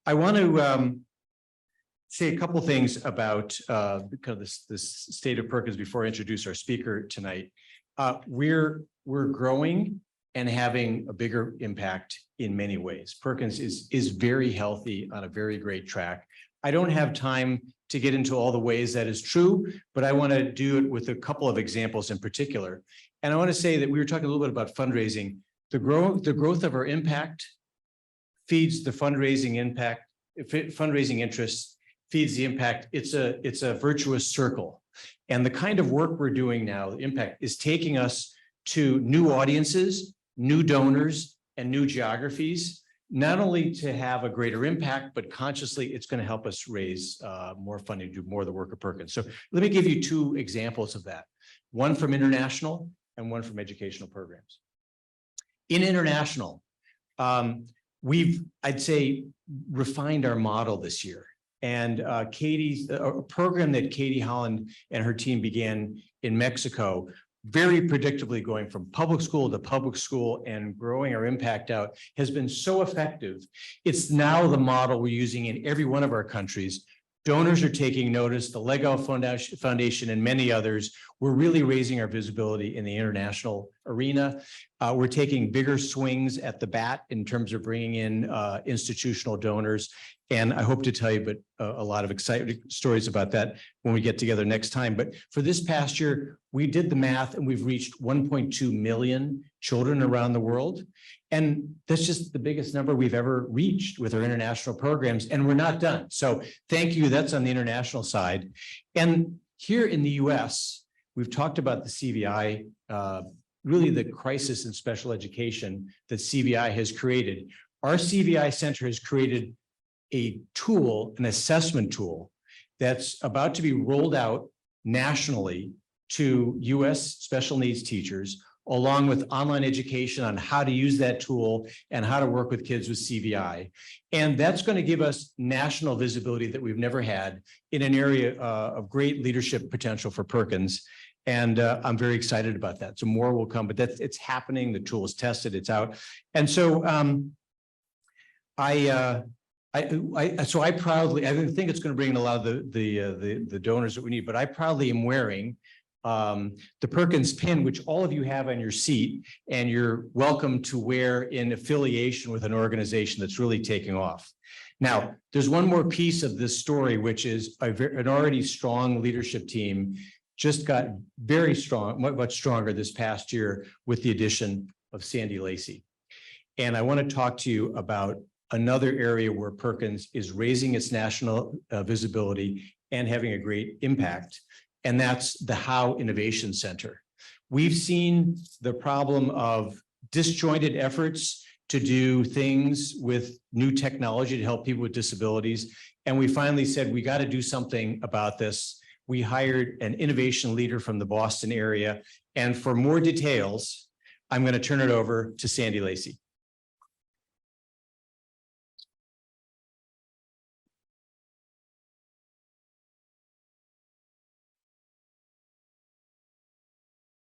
I want to say a couple things about kind of this state of Perkins before I introduce our speaker tonight. We're growing and having a bigger impact in many ways. Perkins is very healthy, on a very great track. I don't have time to get into all the ways that is true, but I want to do it with a couple of examples in particular. And I want to say that we were talking a little bit about fundraising. The growth of our impact feeds the fundraising interest, feeds the impact. It's a virtuous circle. And the kind of work we're doing now, the impact, is taking us to new audiences, new donors, and new geographies, not only to have a greater impact, but consciously it's going to help us raise more funding to do more of the work of Perkins. So let me give you two examples of that. One from international and one from educational programs. In international, we've, I'd say, refined our model this year. And Katie's a program that Katie Holland and her team began in Mexico, very predictably going from public school and growing our impact out, has been so effective. It's now the model we're using in every one of our countries. Donors are taking notice, the Lego Foundation and many others. We're really raising our visibility in the international arena. We're taking bigger swings at the bat in terms of bringing in institutional donors. And I hope to tell you a lot of exciting stories about that when we get together next time. But for this past year, we did the math and we've reached 1.2 million children around the world. And that's just the biggest number we've ever reached with our international programs. And we're not done. So thank you. That's on the international side. And here in the US, we've talked about the CVI, really the crisis in special education that CVI has created. Our CVI Center has created a tool, an assessment tool, that's about to be rolled out nationally to US special needs teachers, along with online education on how to use that tool and how to work with kids with CVI. And that's going to give us national visibility that we've never had in an area of great leadership potential for Perkins. And I'm very excited about that. So more will come, but it's happening. The tool is tested, it's out. And so I proudly, I think it's going to bring in a lot of the donors that we need, but I proudly am wearing the Perkins pin, which all of you have on your seat, and you're welcome to wear in affiliation with an organization that's really taking off. Now, there's one more piece of this story, which is an already strong leadership team just got very strong, much stronger this past year with the addition of Sandy Lacey. And I want to talk to you about another area where Perkins is raising its national visibility and having a great impact, and that's the How Innovation Center. We've seen the problem of disjointed efforts to do things with new technology to help people with disabilities, and we finally said, we got to do something about this. We hired an innovation leader from the Boston area, and for more details, I'm going to turn it over to Sandy Lacey.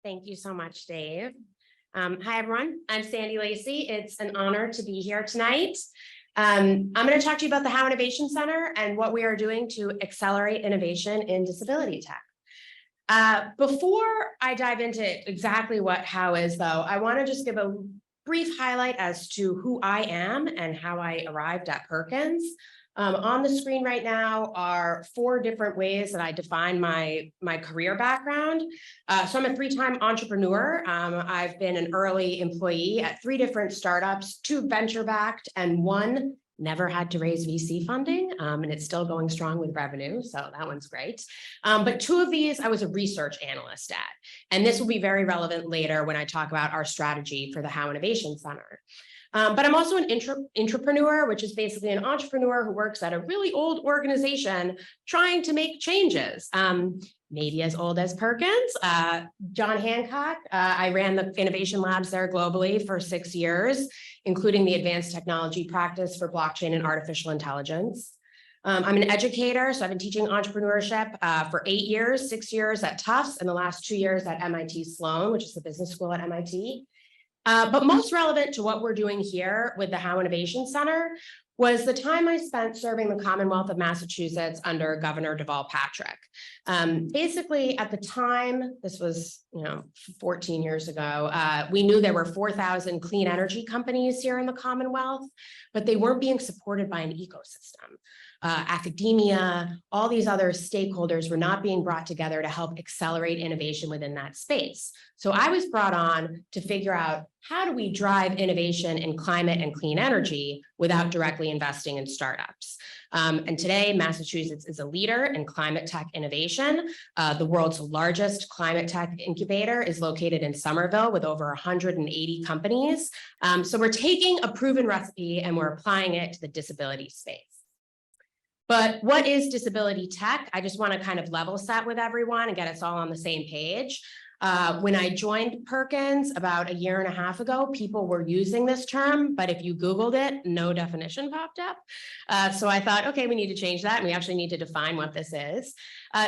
Thank you so much, Dave. Hi, everyone. I'm Sandy Lacey. It's an honor to be here tonight. I'm going to talk to you about the How Innovation Center and what we are doing to accelerate innovation in disability tech. Before I dive into exactly what How is, though, I want to just give a brief highlight as to who I am and how I arrived at Perkins. On the screen right now are 4 different ways that I define my career background. So I'm a 3-time entrepreneur. I've been an early employee at 3 different startups, 2 venture-backed, and 1 never had to raise VC funding, and it's still going strong with revenue, so that one's great. But 2 of these I was a research analyst at, and this will be very relevant later when I talk about our strategy for the How Innovation Center. But I'm also an intrapreneur, which is basically an entrepreneur who works at a really old organization trying to make changes, maybe as old as Perkins. John Hancock, I ran the innovation labs there globally for 6 years, including the advanced technology practice for blockchain and artificial intelligence. I'm an educator, so I've been teaching entrepreneurship for 8 years, 6 years at Tufts, and the last 2 years at MIT Sloan, which is the business school at MIT. But most relevant to what we're doing here with the How Innovation Center, was the time I spent serving the Commonwealth of Massachusetts under Governor Deval Patrick. Basically, at the time, this was 14 years ago, we knew there were 4,000 clean energy companies here in the Commonwealth, but they weren't being supported by an ecosystem. Academia, all these other stakeholders were not being brought together to help accelerate innovation within that space. So I was brought on to figure out, how do we drive innovation in climate and clean energy without directly investing in startups? And today, Massachusetts is a leader in climate tech innovation. The world's largest climate tech incubator is located in Somerville with over 180 companies. So we're taking a proven recipe and we're applying it to the disability space. But what is disability tech? I just want to kind of level set with everyone and get us all on the same page. When I joined Perkins about 1.5 years ago, people were using this term, but if you Googled it, no definition popped up. So I thought, okay, we need to change that, and we actually need to define what this is.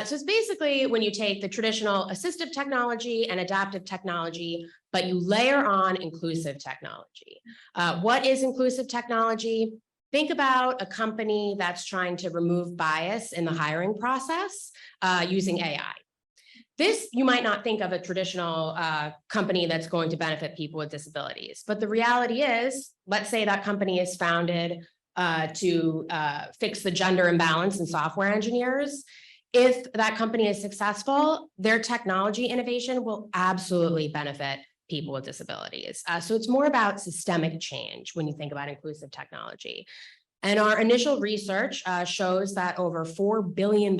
So it's basically when you take the traditional assistive technology and adaptive technology, but you layer on inclusive technology. What is inclusive technology? Think about a company that's trying to remove bias in the hiring process using AI. This, you might not think of a traditional company that's going to benefit people with disabilities, but the reality is, let's say that company is founded to fix the gender imbalance in software engineers. If that company is successful, their technology innovation will absolutely benefit people with disabilities. So it's more about systemic change when you think about inclusive technology. And our initial research shows that over $4 billion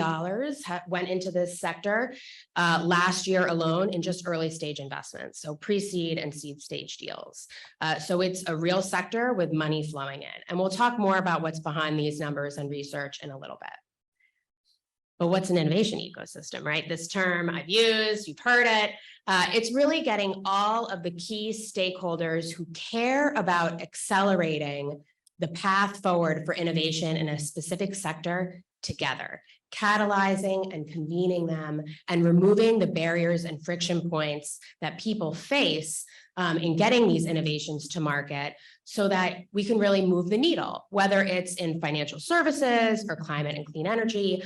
went into this sector last year alone in just early stage investments, so pre-seed and seed stage deals. So it's a real sector with money flowing in. And we'll talk more about what's behind these numbers and research in a little bit. But what's an innovation ecosystem, right? This term I've used, you've heard it. It's really getting all of the key stakeholders who care about accelerating the path forward for innovation in a specific sector together, catalyzing and convening them and removing the barriers and friction points that people face in getting these innovations to market so that we can really move the needle, whether it's in financial services or climate and clean energy.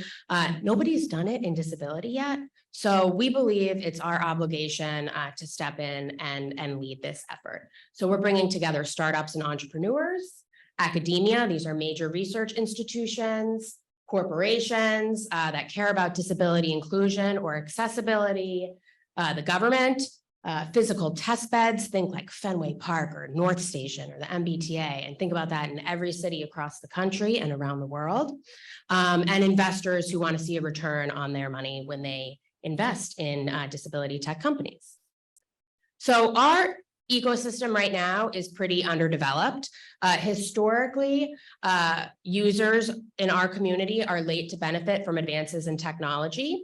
Nobody's done it in disability yet. So we believe it's our obligation to step in and lead this effort. So we're bringing together startups and entrepreneurs, academia, these are major research institutions, corporations that care about disability inclusion or accessibility, the government, physical test beds, think like Fenway Park or North Station or the MBTA, and think about that in every city across the country and around the world, and investors who want to see a return on their money when they invest in disability tech companies. So our ecosystem right now is pretty underdeveloped. Historically, users in our community are late to benefit from advances in technology.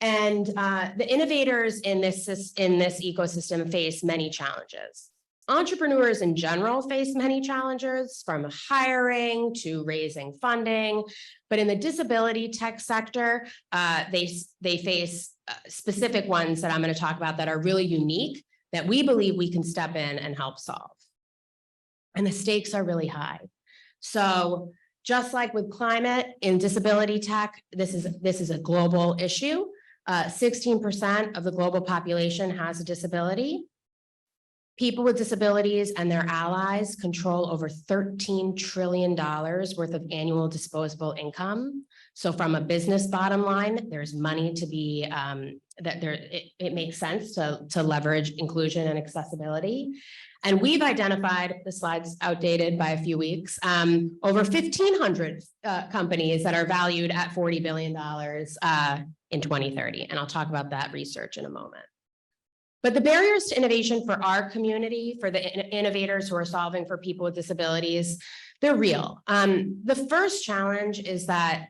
And the innovators in this ecosystem face many challenges. Entrepreneurs in general face many challenges, from hiring to raising funding. But in the disability tech sector, they face specific ones that I'm going to talk about that are really unique, that we believe we can step in and help solve. And the stakes are really high. So just like with climate, in disability tech, this is a global issue. 16% of the global population has a disability. People with disabilities and their allies control over $13 trillion worth of annual disposable income. So from a business bottom line, there's money to be, it makes sense to leverage inclusion and accessibility. And we've identified, the slide's outdated by a few weeks, over 1,500 companies that are valued at $40 billion in 2030. And I'll talk about that research in a moment. But the barriers to innovation for our community, for the innovators who are solving for people with disabilities, they're real. The first challenge is that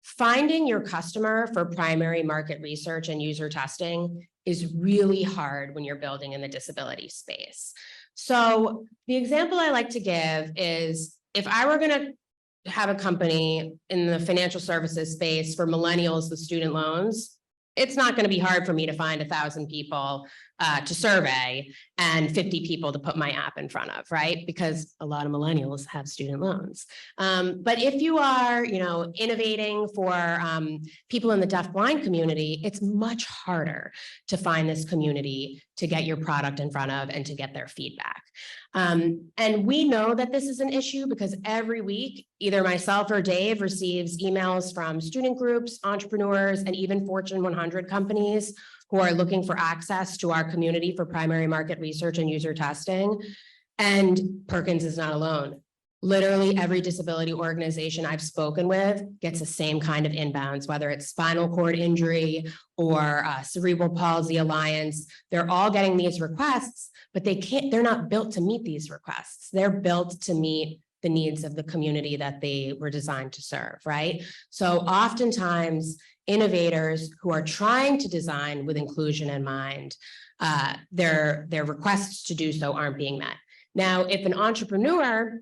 finding your customer for primary market research and user testing is really hard when you're building in the disability space. So the example I like to give is, if I were going to have a company in the financial services space for millennials with student loans, it's not going to be hard for me to find 1,000 people to survey and 50 people to put my app in front of, right? Because a lot of millennials have student loans. But if you are, innovating for people in the deaf-blind community, it's much harder to find this community to get your product in front of and to get their feedback. And we know that this is an issue because every week, either myself or Dave receives emails from student groups, entrepreneurs, and even Fortune 100 companies who are looking for access to our community for primary market research and user testing. And Perkins is not alone. Literally every disability organization I've spoken with gets the same kind of inbounds, whether it's spinal cord injury or Cerebral Palsy Alliance. They're all getting these requests, but they're not built to meet these requests. They're built to meet the needs of the community that they were designed to serve, right? So oftentimes innovators who are trying to design with inclusion in mind, their requests to do so aren't being met. Now, if an entrepreneur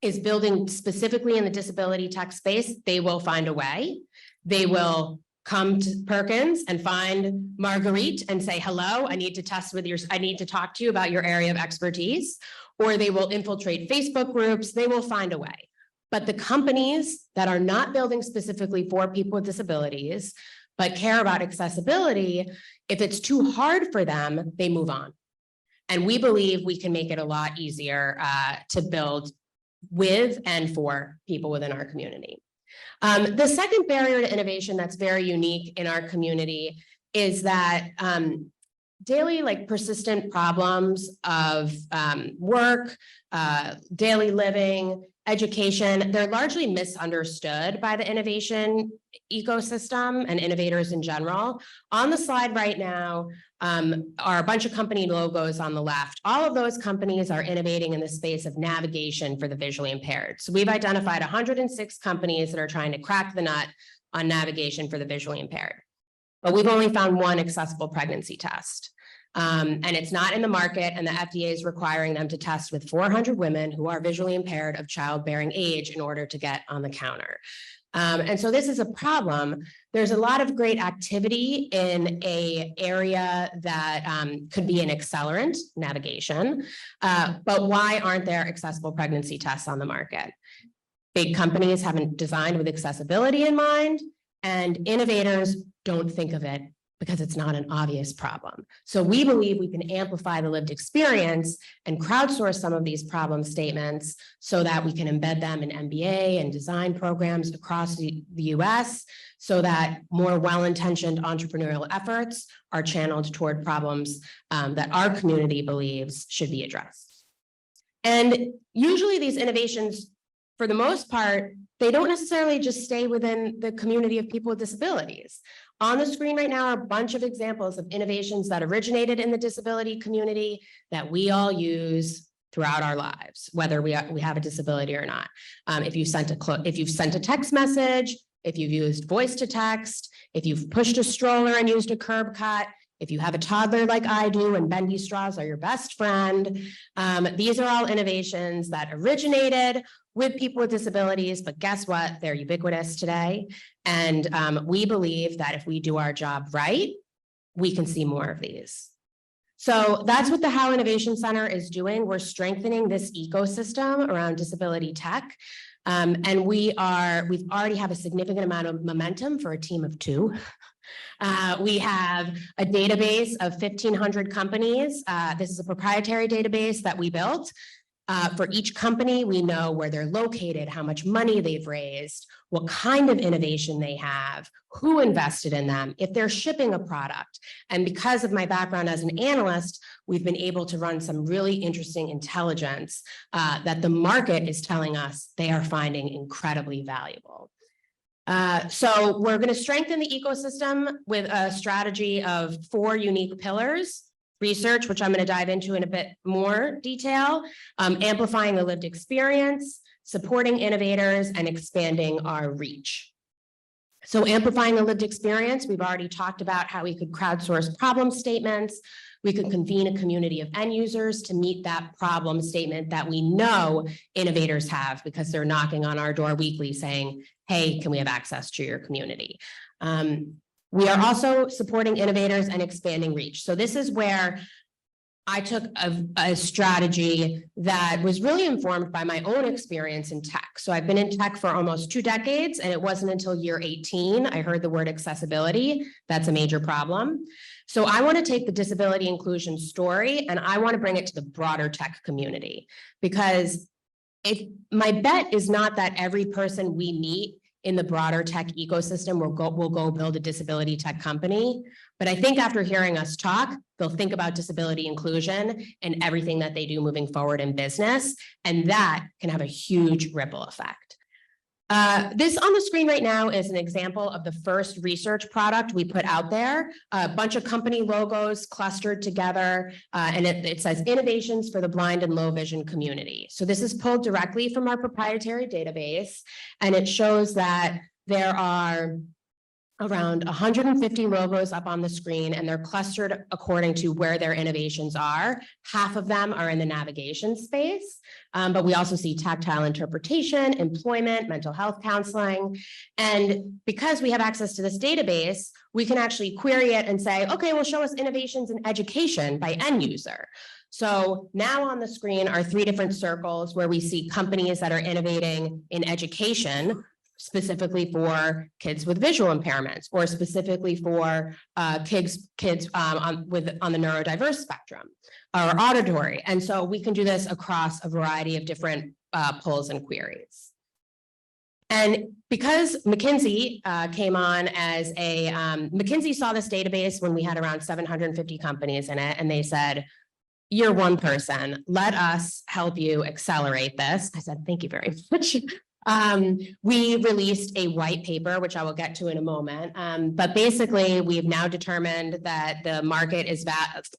is building specifically in the disability tech space, they will find a way. They will come to Perkins and find Marguerite and say, hello, I need to talk to you about your area of expertise. Or they will infiltrate Facebook groups, they will find a way. But the companies that are not building specifically for people with disabilities, but care about accessibility, if it's too hard for them, they move on. And we believe we can make it a lot easier to build with and for people within our community. The second barrier to innovation that's very unique in our community is that daily, persistent problems of work, daily living, education, they're largely misunderstood by the innovation ecosystem and innovators in general. On the slide right now are a bunch of company logos on the left. All of those companies are innovating in the space of navigation for the visually impaired. So we've identified 106 companies that are trying to crack the nut on navigation for the visually impaired. But we've only found one accessible pregnancy test. And it's not in the market, and the FDA is requiring them to test with 400 women who are visually impaired of childbearing age in order to get on the counter. And so this is a problem. There's a lot of great activity in an area that could be an accelerant, navigation, but why aren't there accessible pregnancy tests on the market? Big companies haven't designed with accessibility in mind, and innovators don't think of it because it's not an obvious problem. So we believe we can amplify the lived experience and crowdsource some of these problem statements so that we can embed them in MBA and design programs across the US so that more well-intentioned entrepreneurial efforts are channeled toward problems that our community believes should be addressed. And usually these innovations, for the most part, they don't necessarily just stay within the community of people with disabilities. On the screen right now are a bunch of examples of innovations that originated in the disability community that we all use throughout our lives, whether we have a disability or not. If you've sent a text message, if you've used voice to text, if you've pushed a stroller and used a curb cut, if you have a toddler like I do and bendy straws are your best friend, these are all innovations that originated with people with disabilities, but guess what? They're ubiquitous today. And we believe that if we do our job right, we can see more of these. So that's what the How Innovation Center is doing. We're strengthening this ecosystem around disability tech. And we've already have a significant amount of momentum for a team of 2. We have a database of 1,500 companies. This is a proprietary database that we built. For each company, we know where they're located, how much money they've raised, what kind of innovation they have, who invested in them, if they're shipping a product. And because of my background as an analyst, we've been able to run some really interesting intelligence that the market is telling us they are finding incredibly valuable. So we're going to strengthen the ecosystem with a strategy of 4 unique pillars. Research, which I'm going to dive into in a bit more detail, amplifying the lived experience, supporting innovators, and expanding our reach. So amplifying the lived experience, we've already talked about how we could crowdsource problem statements. We could convene a community of end users to meet that problem statement that we know innovators have because they're knocking on our door weekly saying, hey, can we have access to your community? We are also supporting innovators and expanding reach. So this is where I took a strategy that was really informed by my own experience in tech. So I've been in tech for almost 2 decades, and it wasn't until year 18 I heard the word accessibility. That's a major problem. So I want to take the disability inclusion story and I want to bring it to the broader tech community, because my bet is not that every person we meet in the broader tech ecosystem will go build a disability tech company. But I think after hearing us talk, they'll think about disability inclusion and everything that they do moving forward in business. And that can have a huge ripple effect. This on the screen right now is an example of the first research product we put out there, a bunch of company logos clustered together, and it says innovations for the blind and low vision community. So this is pulled directly from our proprietary database, and it shows that there are around 150 logos up on the screen, and they're clustered according to where their innovations are. Half of them are in the navigation space, but we also see tactile interpretation, employment, mental health counseling. And because we have access to this database, we can actually query it and say, okay, well, show us innovations in education by end user. So now on the screen are 3 different circles where we see companies that are innovating in education, specifically for kids with visual impairments, or specifically for kids on the neurodiverse spectrum or auditory. And so we can do this across a variety of different polls and queries. And because McKinsey came on as a, McKinsey saw this database when we had around 750 companies in it, and they said, you're one person, let us help you accelerate this. I said, thank you very much. We released a white paper, which I will get to in a moment. But basically, we've now determined that the market is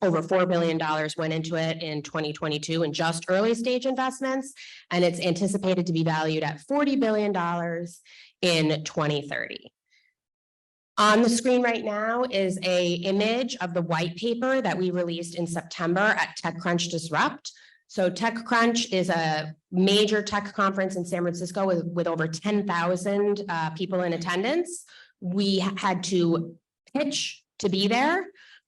over $4 billion went into it in 2022 in just early stage investments, and it's anticipated to be valued at $40 billion in 2030. On the screen right now is an image of the white paper that we released in September at TechCrunch Disrupt. So TechCrunch is a major tech conference in San Francisco with over 10,000 people in attendance. We had to pitch to be there.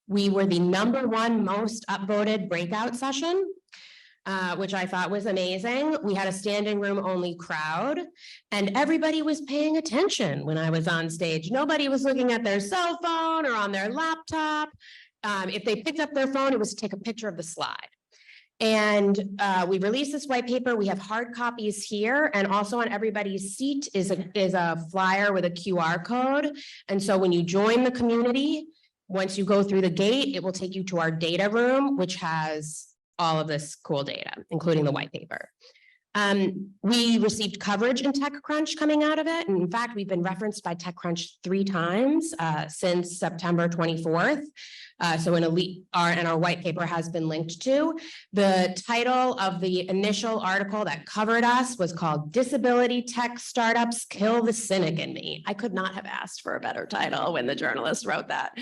We were the #1 most upvoted breakout session, which I thought was amazing. We had a standing room only crowd, and everybody was paying attention when I was on stage. Nobody was looking at their cell phone or on their laptop. If they picked up their phone, it was to take a picture of the slide. And we released this white paper. We have hard copies here, and also on everybody's seat is a flyer with a QR code. And so when you join the community, once you go through the gate, it will take you to our data room, which has all of this cool data, including the white paper. We received coverage in TechCrunch coming out of it. And in fact, we've been referenced by TechCrunch 3 times since September 24th. So our white paper has been linked to. The title of the initial article that covered us was called "Disability Tech Startups Kill the Cynic in Me." I could not have asked for a better title when the journalist wrote that.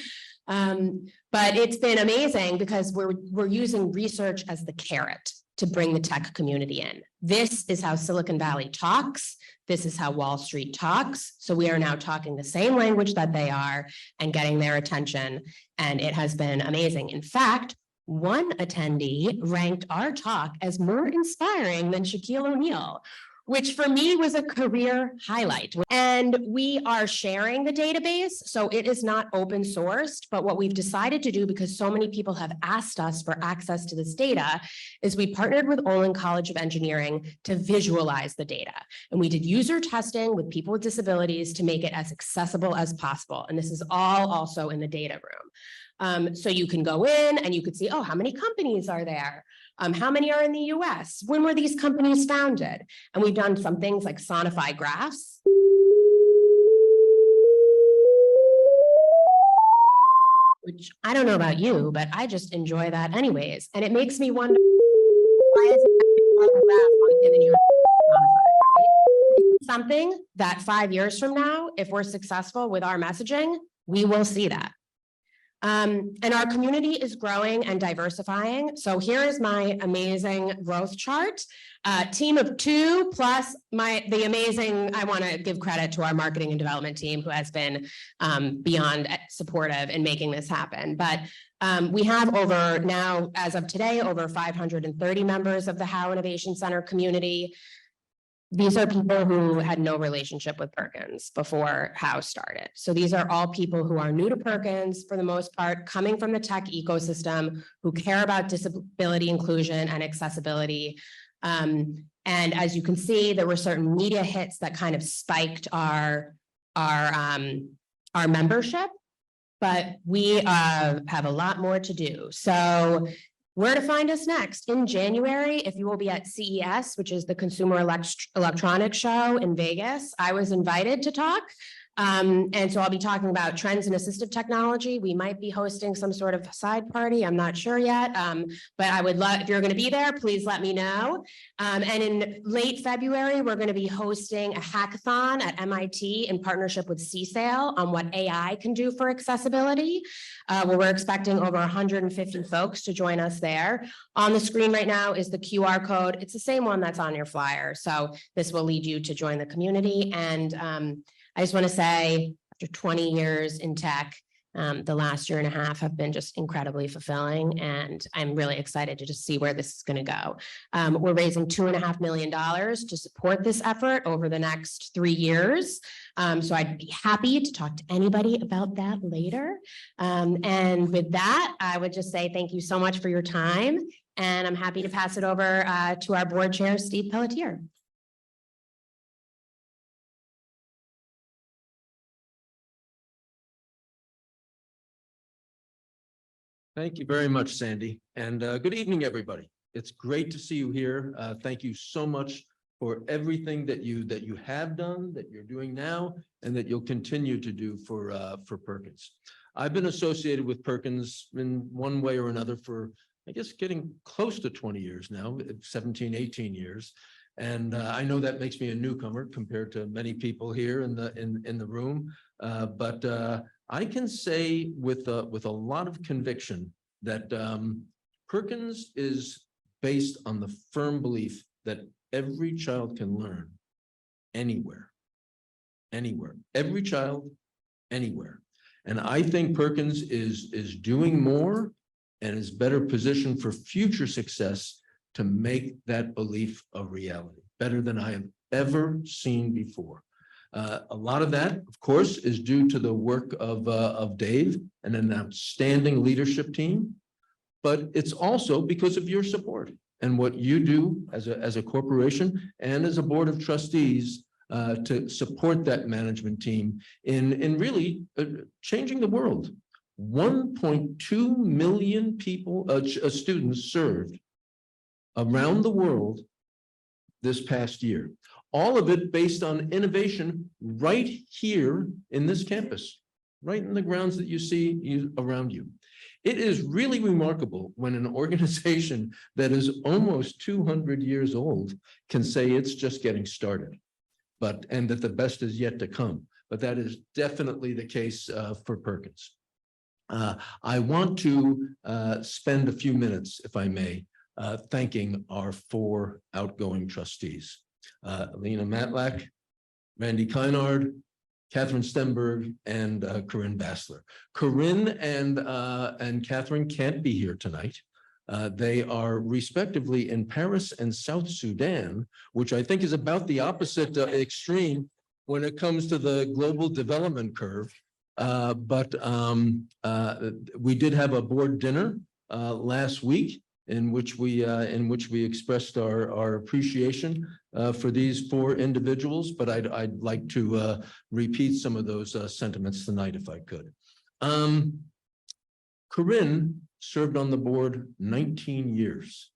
But it's been amazing because we're using research as the carrot to bring the tech community in. This is how Silicon Valley talks. This is how Wall Street talks. So we are now talking the same language that they are and getting their attention. And it has been amazing. In fact, one attendee ranked our talk as more inspiring than Shaquille O'Neal, which for me was a career highlight. And we are sharing the database, so it is not open sourced, but what we've decided to do, because so many people have asked us for access to this data, is we partnered with Olin College of Engineering to visualize the data. And we did user testing with people with disabilities to make it as accessible as possible. And this is all also in the data room. So you can go in and you could see, oh, how many companies are there? How many are in the US? When were these companies founded? And we've done some things like sonify graphs. Which I don't know about you, but I just enjoy that anyways. And it makes me wonder, why is it a graph in the New York Sonify, right? Something that 5 years from now, if we're successful with our messaging, we will see that. And our community is growing and diversifying. So here is my amazing growth chart. Team of 2 plus the amazing, I want to give credit to our marketing and development team who has been beyond supportive in making this happen. But we have over now, as of today, over 530 members of the Howe Innovation Center community. These are people who had no relationship with Perkins before Howe started. So these are all people who are new to Perkins for the most part, coming from the tech ecosystem, who care about disability inclusion and accessibility. And as you can see, there were certain media hits that kind of spiked our membership, but we have a lot more to do. So where to find us next? In January, if you will be at CES, which is the Consumer Electronics Show in Vegas, I was invited to talk. And so I'll be talking about trends in assistive technology. We might be hosting some sort of side party. I'm not sure yet. But I would love, if you're going to be there, please let me know. And in late February, we're going to be hosting a hackathon at MIT in partnership with CSAIL on what AI can do for accessibility. Where we're expecting over 150 folks to join us there. On the screen right now is the QR code. It's the same one that's on your flyer. So this will lead you to join the community. And I just want to say, after 20 years in tech, the last year and a half have been just incredibly fulfilling, and I'm really excited to just see where this is going to go. We're raising $2.5 million to support this effort over the next 3 years. So I'd be happy to talk to anybody about that later. And with that, I would just say thank you so much for your time, and I'm happy to pass it over to our board chair, Steve Pelletier. Thank you very much, Sandy, and good evening, everybody. It's great to see you here. Thank you so much for everything that you have done, that you're doing now, and that you'll continue to do for Perkins. I've been associated with Perkins in one way or another for, I guess, getting close to 20 years now, 17, 18 years. And I know that makes me a newcomer compared to many people here in the room, but I can say with a lot of conviction that Perkins is based on the firm belief that every child can learn anywhere, every child, anywhere. And I think Perkins is doing more and is better positioned for future success to make that belief a reality, better than I have ever seen before. A lot of that, of course, is due to the work of Dave and an outstanding leadership team, but it's also because of your support and what you do as a corporation and as a board of trustees to support that management team in really changing the world. 1.2 million people, students served around the world this past year. All of it based on innovation right here in this campus, right in the grounds that you see around you. It is really remarkable when an organization that is almost 200 years old can say it's just getting started, and that the best is yet to come. But that is definitely the case for Perkins. I want to spend a few minutes, if I may, thanking our 4 outgoing trustees. Alina Matlack, Randy Kynard, Catherine Stenberg, and Corinne Bassler. Corinne and Catherine can't be here tonight. They are respectively in Paris and South Sudan, which I think is about the opposite extreme when it comes to the global development curve. But we did have a board dinner last week in which we expressed our appreciation for these 4 individuals, but I'd like to repeat some of those sentiments tonight if I could. Corinne served on the board 19 years,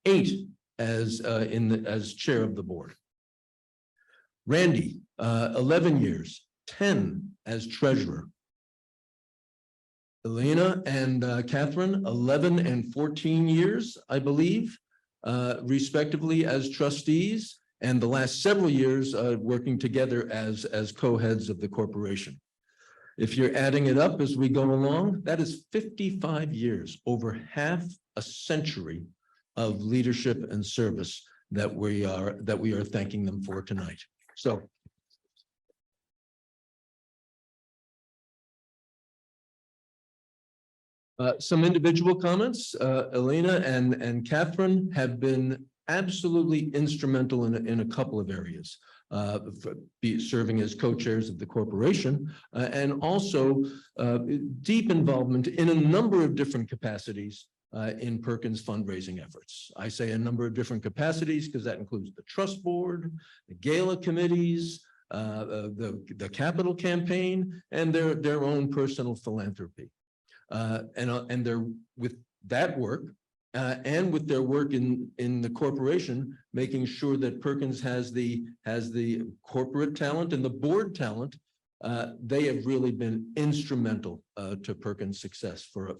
8 as chair of the board. Randy, 11 years, 10 as treasurer. Elena and Catherine, 11 and 14 years, I believe, respectively as trustees, and the last several years working together as co-heads of the corporation. If you're adding it up as we go along, that is 55 years, over half a century of leadership and service that we are thanking them for tonight. So. Some individual comments. Elena and Catherine have been absolutely instrumental in a couple of areas. Serving as co-chairs of the corporation and also deep involvement in a number of different capacities in Perkins fundraising efforts. I say a number of different capacities because that includes the trust board, the gala committees, the capital campaign, and their own personal philanthropy. And they're with that work and with their work in the corporation, making sure that Perkins has the corporate talent and the board talent. They have really been instrumental to Perkins' success for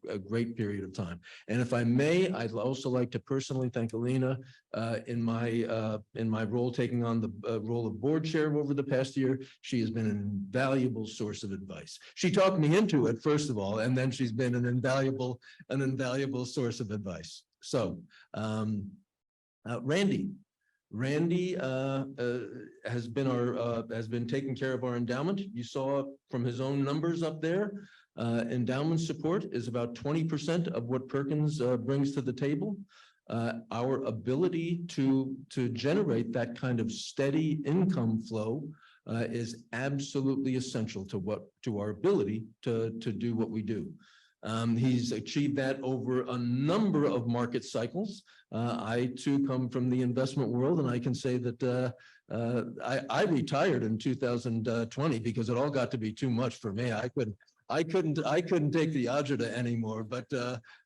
a great period of time. And if I may, I'd also like to personally thank Alina in my role, taking on the role of board chair over the past year. She has been an invaluable source of advice. She talked me into it, first of all, and then she's been an invaluable source of advice. So, Randy has been taking care of our endowment. You saw from his own numbers up there, endowment support is about 20% of what Perkins brings to the table. Our ability to generate that kind of steady income flow is absolutely essential to our ability to do what we do. He's achieved that over a number of market cycles. I too come from the investment world, and I can say that I retired in 2020 because it all got to be too much for me. I couldn't take the agita anymore. But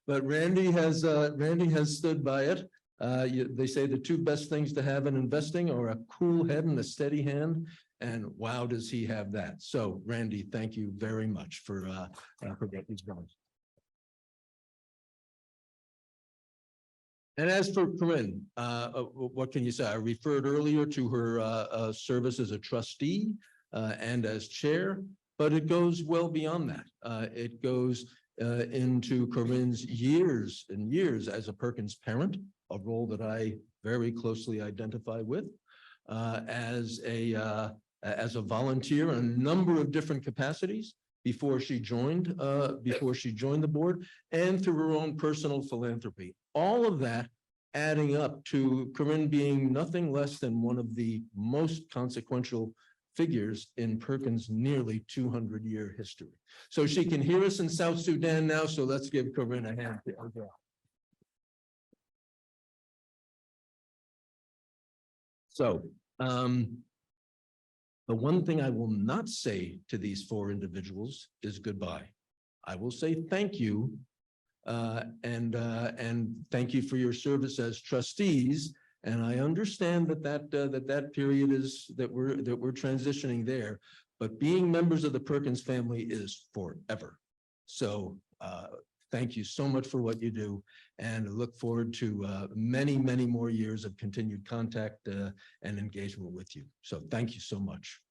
Randy has stood by it. They say the two best things to have in investing are a cool head and a steady hand. And wow, does he have that? So, Randy, thank you very much for what he's done. And as for Corinne, what can you say? I referred earlier to her service as a trustee and as chair, but it goes well beyond that. It goes into Corinne's years and years as a Perkins parent, a role that I very closely identify with, as a volunteer in a number of different capacities before she joined the board, and through her own personal philanthropy. All of that adding up to Corinne being nothing less than one of the most consequential figures in Perkins' nearly 200-year history. So she can hear us in South Sudan now, so let's give Corinne a hand. So, the one thing I will not say to these four individuals is goodbye. I will say thank you, and thank you for your service as trustees. And I understand that period is that we're transitioning there, but being members of the Perkins family is forever. So thank you so much for what you do, and look forward to many more years of continued contact and engagement with you. So thank you so much.